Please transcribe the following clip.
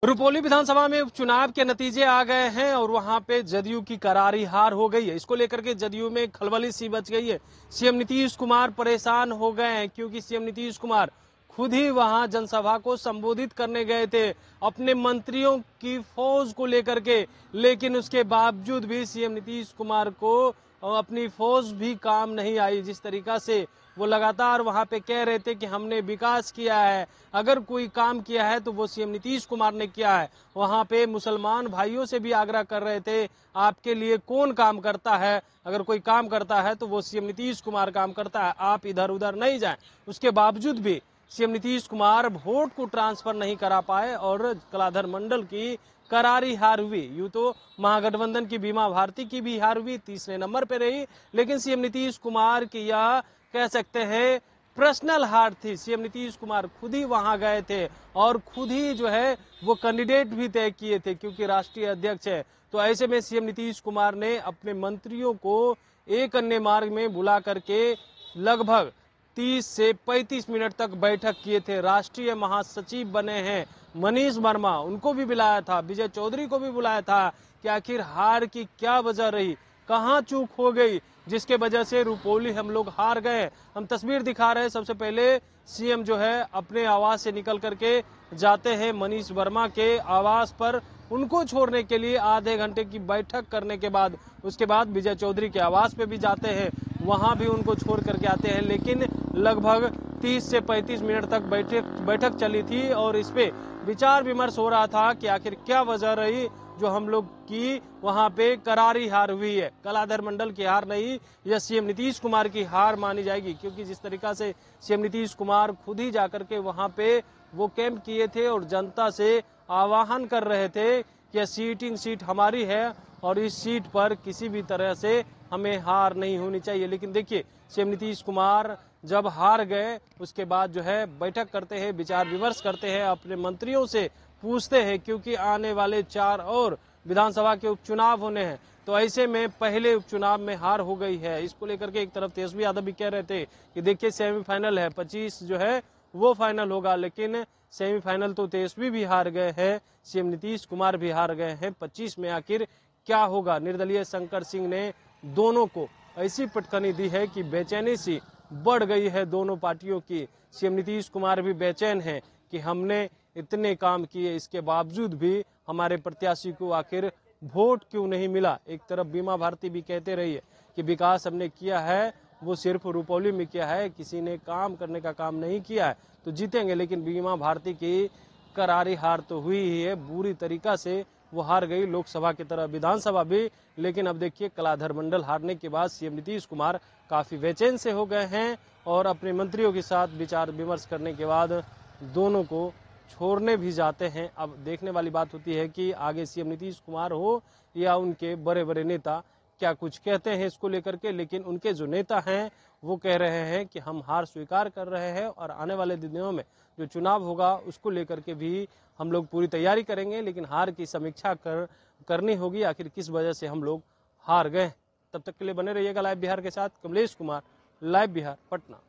रुपौली विधानसभा में उपचुनाव के नतीजे आ गए हैं और वहां पे जदयू की करारी हार हो गई है। इसको लेकर के जदयू में खलबली सी बच गई है। सीएम नीतीश कुमार परेशान हो गए हैं क्योंकि सीएम नीतीश कुमार खुद ही वहां जनसभा को संबोधित करने गए थे अपने मंत्रियों की फौज को लेकर के, लेकिन उसके बावजूद भी सीएम नीतीश कुमार को अपनी फौज भी काम नहीं आई। जिस तरीका से वो लगातार वहां पे कह रहे थे कि हमने विकास किया है, अगर कोई काम किया है तो वो सीएम नीतीश कुमार ने किया है। वहां पे मुसलमान भाइयों से भी आग्रह कर रहे थे आपके लिए कौन काम करता है, अगर कोई काम करता है तो वो सीएम नीतीश कुमार काम करता है, आप इधर उधर नहीं जाएं। उसके बावजूद भी सीएम नीतीश कुमार वोट को ट्रांसफर नहीं करा पाए और कलाधर मंडल की करारी हार हुई। यूं तो महागठबंधन की बीमा भारती की भी हार हुई, तीसरे नंबर पे रही, लेकिन सीएम नीतीश कुमार की यह कह सकते हैं पर्सनल हार थी। सीएम नीतीश कुमार खुद ही वहां गए थे और खुद ही जो है वो कैंडिडेट भी तय किए थे क्योंकि राष्ट्रीय अध्यक्ष है। तो ऐसे में सीएम नीतीश कुमार ने अपने मंत्रियों को एक अन्य मार्ग में बुला करके लगभग 30 से 35 मिनट तक बैठक किए थे। राष्ट्रीय महासचिव बने हैं मनीष वर्मा, उनको भी बुलाया था, विजय चौधरी को भी बुलाया था कि आखिर हार की क्या वजह रही, कहां चूक हो गई जिसके वजह से रुपौली हम लोग हार गए। हम तस्वीर दिखा रहे हैं। सबसे पहले सीएम जो है अपने आवास से निकल करके जाते हैं मनीष वर्मा के आवास पर, उनको छोड़ने के लिए आधे घंटे की बैठक करने के बाद उसके बाद विजय चौधरी के आवास पे भी जाते हैं, वहां भी उनको छोड़ करके आते हैं। लेकिन लगभग 30 से 35 मिनट तक बैठक चली थी और इस पे विचार विमर्श हो रहा था कि आखिर क्या वजह रही जो हम लोग की वहां पे करारी हार हुई है। कलाधर मंडल की हार नहीं, यह सीएम नीतीश कुमार की हार मानी जाएगी क्योंकि जिस तरीका से सीएम नीतीश कुमार खुद ही जाकर के वहां पे वो कैंप किए थे और जनता से आह्वान कर रहे थे कि सीट हमारी है और इस सीट पर किसी भी तरह से हमें हार नहीं होनी चाहिए। लेकिन देखिए सीएम नीतीश कुमार जब हार गए उसके बाद जो है बैठक करते हैं, विचार विमर्श करते हैं, अपने मंत्रियों से पूछते हैं क्योंकि आने वाले 4 और विधानसभा के उपचुनाव होने हैं। तो ऐसे में पहले उपचुनाव में हार हो गई है। इसको लेकर के एक तरफ तेजस्वी यादव भी कह रहे थे कि देखिए सेमीफाइनल है, 25 जो है वो फाइनल होगा, लेकिन सेमीफाइनल तो तेजस्वी भी हार गए हैं, सीएम नीतीश कुमार भी हार गए हैं। 25 में आखिर क्या होगा। निर्दलीय शंकर सिंह ने दोनों को ऐसी पटखनी दी है कि बेचैनी सी बढ़ गई है दोनों पार्टियों की। सीएम नीतीश कुमार भी बेचैन हैं कि हमने इतने काम किए, इसके बावजूद भी हमारे प्रत्याशी को आखिर वोट क्यों नहीं मिला। एक तरफ बीमा भारती भी कहते रही है कि विकास हमने किया है, वो सिर्फ रुपौली में किया है, किसी ने काम करने का काम नहीं किया है, तो जीतेंगे। लेकिन बीमा भारती की करारी हार तो हुई ही है, बुरी तरीका से वो हार गई, लोकसभा की तरह विधानसभा भी। लेकिन अब देखिए कलाधर मंडल हारने के बाद सीएम नीतीश कुमार काफी बेचैन से हो गए हैं और अपने मंत्रियों के साथ विचार विमर्श करने के बाद दोनों को छोड़ने भी जाते हैं। अब देखने वाली बात होती है कि आगे सीएम नीतीश कुमार हो या उनके बड़े बड़े नेता क्या कुछ कहते हैं इसको लेकर के। लेकिन उनके जो नेता हैं वो कह रहे हैं कि हम हार स्वीकार कर रहे हैं और आने वाले दिनों में जो चुनाव होगा उसको लेकर के भी हम लोग पूरी तैयारी करेंगे, लेकिन हार की समीक्षा करनी होगी आखिर किस वजह से हम लोग हार गए। तब तक के लिए बने रहिएगा लाइव बिहार के साथ। कमलेश कुमार, लाइव बिहार, पटना।